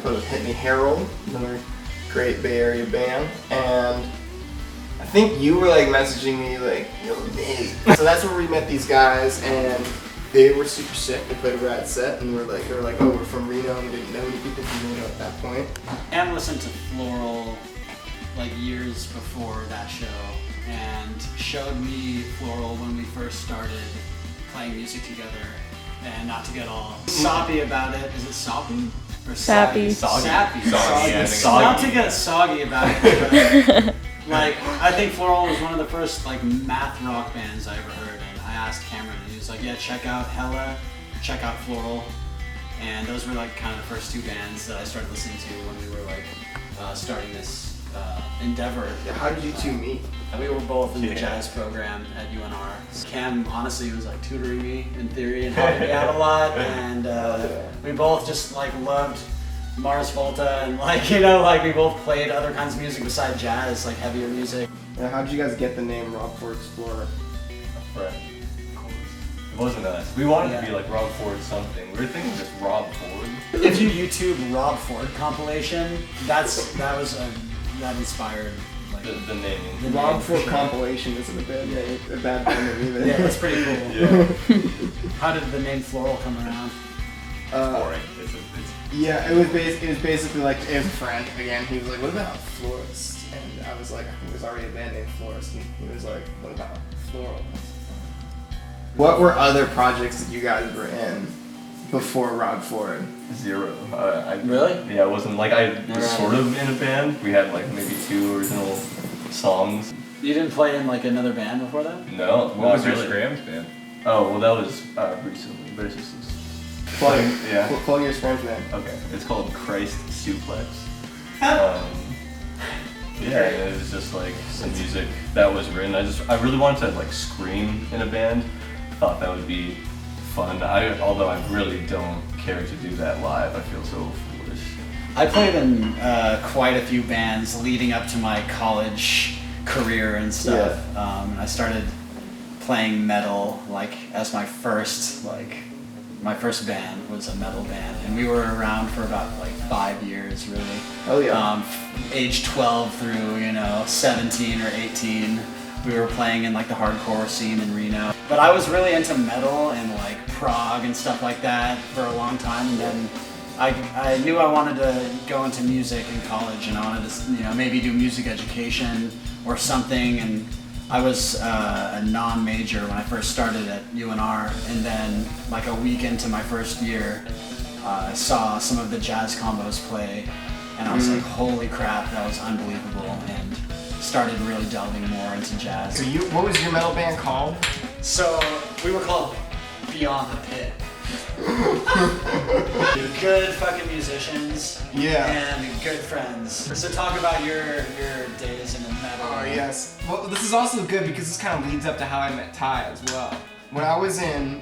played with Hit Me Harold, another great Bay Area band, and I think you were like messaging me like, yo, Nate. So that's where we met these guys, and they were super sick. They played a rad set, and they were like, oh, we're from Reno, and we didn't know any people from Reno at that point. And listened to Floral like years before that show, and showed me Floral when we first started playing music together. And not to get all soppy about it, is it soppy? Or Sappy. Sappy. Soggy. Not to get soggy about it, but like, I think Floral was one of the first like math rock bands I ever heard, and I asked Cameron, and he was like, yeah, check out Hella, check out Floral, and those were like kind of the first two bands that I started listening to when we were like starting this endeavor. Yeah, how did you two meet? We were both in the jazz program at UNR. Cam honestly was like tutoring me in theory and helping me out a lot, and we both just like loved Mars Volta, and like, you know, like we both played other kinds of music besides jazz, like heavier music. Yeah, how did you guys get the name Rob Ford Explorer? A friend. It wasn't us. We wanted to be like Rob Ford something. We were thinking just Rob Ford. If you YouTube Rob Ford compilation, that inspired like The name. The Rob Ford compilation isn't a bad band name either. Yeah, that's pretty cool. Yeah. How did the name Floral come around? Boring. Yeah, it was basically like, it was a friend again. He was like, "What about Florist?" And I was like, "I think there's already a band named Florist." And he was like, "What about Floral?" What were other projects that you guys were in before Rob Ford? Zero. Really? Yeah, it wasn't like I was sort of in a band. We had like maybe 2 original songs. You didn't play in like another band before that? No. What was your Scrams band? Oh, well, that was recently, but it's just Plug, yeah. Plug your Scrams band. Okay, it's called Christ Suplex. Yeah, and it was just like some music that was written. I really wanted to like scream in a band. Thought that would be fun. Although I really don't care to do that live. I feel so foolish. I played in quite a few bands leading up to my college career and stuff. And I started playing metal like as my first band was a metal band, and we were around for about like 5 years really. Oh yeah. Age 12 through 17 or 18. We were playing in like the hardcore scene in Reno. But I was really into metal and like prog and stuff like that for a long time, and then I knew I wanted to go into music in college, and I wanted to maybe do music education or something, and I was a non-major when I first started at UNR, and then like a week into my first year, I saw some of the jazz combos play, and I was like, holy crap, that was unbelievable, and started really delving more into jazz. So what was your metal band called? So we were called Beyond the Pit. Good fucking musicians. Yeah. And good friends. So talk about your days in the metal. Oh yes. Well, this is also good because this kind of leads up to how I met Ty as well. When I was in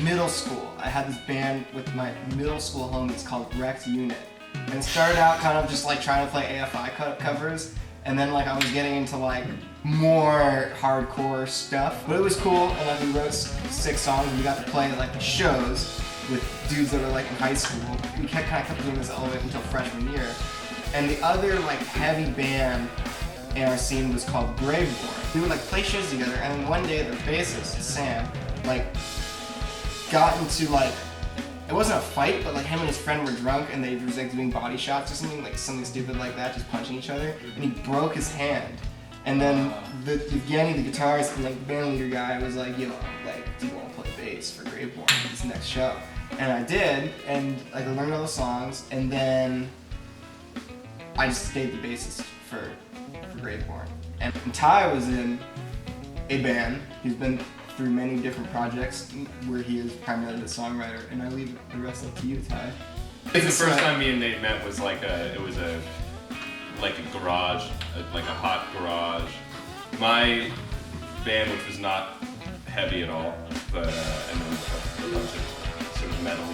middle school, I had this band with my middle school homies called Wrecked Unit. And it started out kind of just like trying to play AFI covers, and then like I was getting into like more hardcore stuff. But it was cool, and like we wrote 6 songs, and we got to play at like the shows with dudes that were like in high school. We kept doing this all the way until freshman year. And the other like heavy band in our scene was called Graveborn. We would like play shows together, and then one day the bassist, Sam, like got into like, it wasn't a fight, but like him and his friend were drunk, and they were like doing body shots or something stupid like that, just punching each other, and he broke his hand. And then Evgeny, the guitarist and like the band leader guy, was like, yo, like, do you want to play bass for Graveborn for this next show? And I did, and like I learned all the songs, and then I just stayed the bassist for Graveborn. And Ty was in a band. He's been through many different projects where he is primarily the songwriter, and I leave the rest up to you, Ty. The first time me and Nate met was like a garage, like a hot garage. My band, which was not heavy at all, but and then a bunch of sort of metal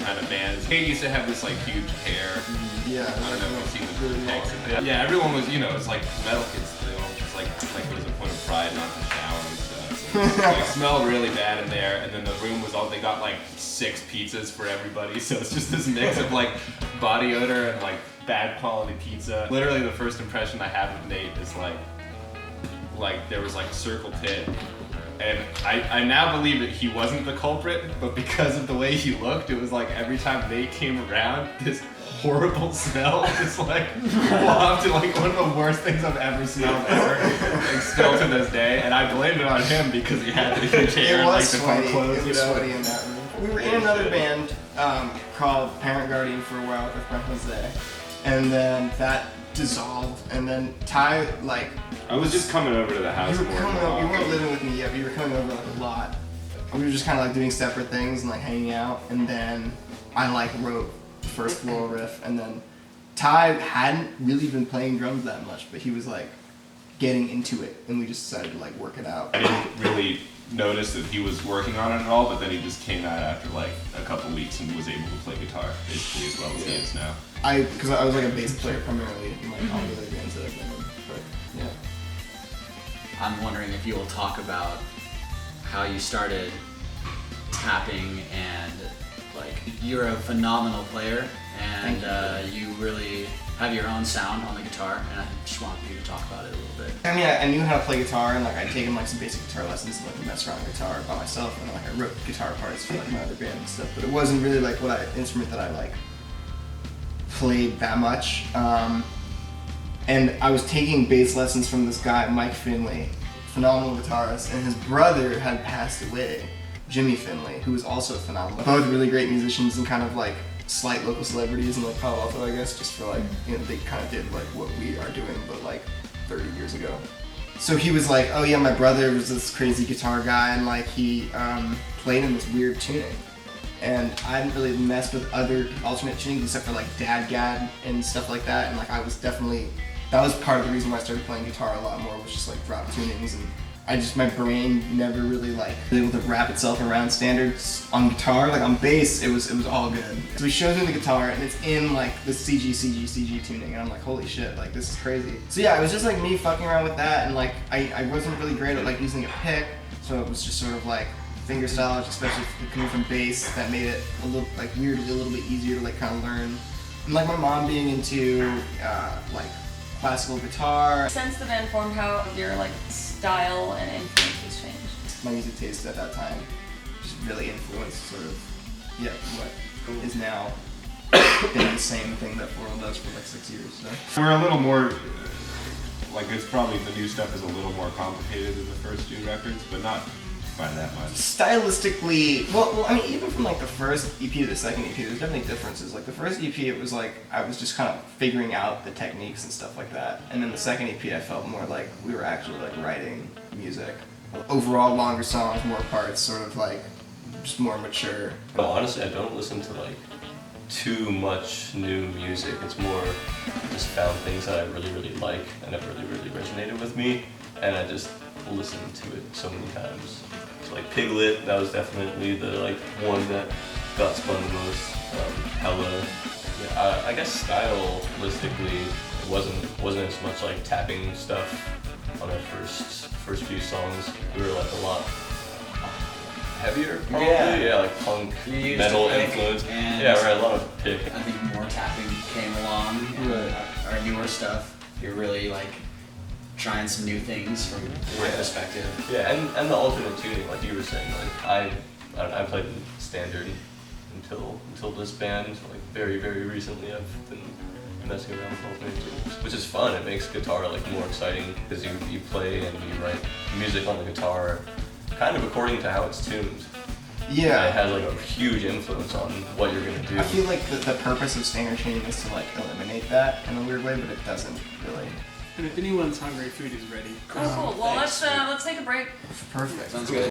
kind of bands. Nate used to have this like huge hair. Yeah. I don't know if you've seen the pics of it. Yeah, everyone was, it's like metal kids. They all just like it was a point of pride not to shower and stuff. It smelled really bad in there, and then the room was all, they got like 6 pizzas for everybody, so it's just this mix of like body odor and like bad quality pizza. Literally the first impression I have of Nate is like there was like circle pit. And I now believe that he wasn't the culprit, but because of the way he looked, it was like every time Nate came around, this horrible smell just like wafted, like one of the worst things I've ever smelled ever, like still to this day. And I blamed it on him because he had the huge hair and like the fun clothes, It was sweaty in that room. We were in another band called Parent Guardian for a while with my friend Jose, and then that dissolved, and then Ty, like, I was just coming over to the house. you were coming over, you weren't living with me yet, but you were coming over like a lot. We were just kind of like doing separate things and like hanging out, and then I like wrote the first Floral riff, and then Ty hadn't really been playing drums that much, but he was like getting into it, and we just decided to like work it out. I didn't really notice that he was working on it at all, but then he just came out after like a couple weeks and was able to play guitar basically as well as he is now. Because I was like a bass player primarily in like all the other bands that I've been in, but yeah. I'm wondering if you will talk about how you started tapping, and like you're a phenomenal player, and you really have your own sound on the guitar, and I just want you to talk about it a little bit. I mean, I knew how to play guitar, and like I'd taken like some basic guitar lessons and like messed around with guitar by myself, and like I wrote guitar parts for like my other band and stuff. But it wasn't really like instrument that I like played that much. And I was taking bass lessons from this guy, Mike Finley, phenomenal guitarist, and his brother had passed away, Jimmy Finley, who was also phenomenal. Both really great musicians and kind of like slight local celebrities in like Palo Alto, I guess, just for like, you know, they kind of did like what we are doing, but like 30 years ago. So he was like, oh yeah, my brother was this crazy guitar guy, and like he played in this weird tuning. And I didn't really mess with other alternate tunings except for like Dadgad and stuff like that, and like I was definitely, that was part of the reason why I started playing guitar a lot more, was just like drop tunings, and my brain never really like was able to wrap itself around standards on guitar. Like on bass, it was all good. So he shows me the guitar, and it's in like the CG tuning, and I'm like, holy shit, like this is crazy. So yeah, it was just like me fucking around with that, and like I wasn't really great at like using a pick, so it was just sort of like fingerstyle, especially coming from bass, that made it a little like weirdly a little bit easier to like kind of learn. And like my mom being into like classical guitar. Since the band formed, how have your like style and influences changed? My music taste at that time just really influenced sort of what is now been the same thing that Floral does for like 6 years. So. We're a little more, like it's probably, the new stuff is a little more complicated than the first 2 records, but not by that much. Stylistically, well, I mean, even from like the first EP to the second EP, there's definitely differences. Like the first EP, it was like I was just kind of figuring out the techniques and stuff like that, and then the second EP, I felt more like we were actually like writing music. Overall, longer songs, more parts, sort of like just more mature. But honestly, I don't listen to like too much new music. It's more just found things that I really, really like and have really, really resonated with me, and I just listen to it so many times. So like Piglet, that was definitely the like one that got spun the most. Hella, yeah, I guess stylistically, it wasn't as much like tapping stuff on our first few songs. We were like a lot heavier, probably. Yeah, like punk, metal influence. Yeah, right, a lot of pick. I think more tapping came along, and our newer stuff, you're really like trying some new things from my perspective. Yeah, and the alternate tuning, like you were saying, like I played standard until this band. Like very, very recently, I've been messing around with alternate tunings, which is fun. It makes guitar like more exciting because you play and you write music on the guitar, kind of according to how it's tuned. Yeah. And it has like a huge influence on what you're gonna do. I feel like the purpose of standard tuning is to like eliminate that in a weird way, but it doesn't really. And if anyone's hungry, food is ready. Cool. Well, let's take a break. Perfect. Sounds good.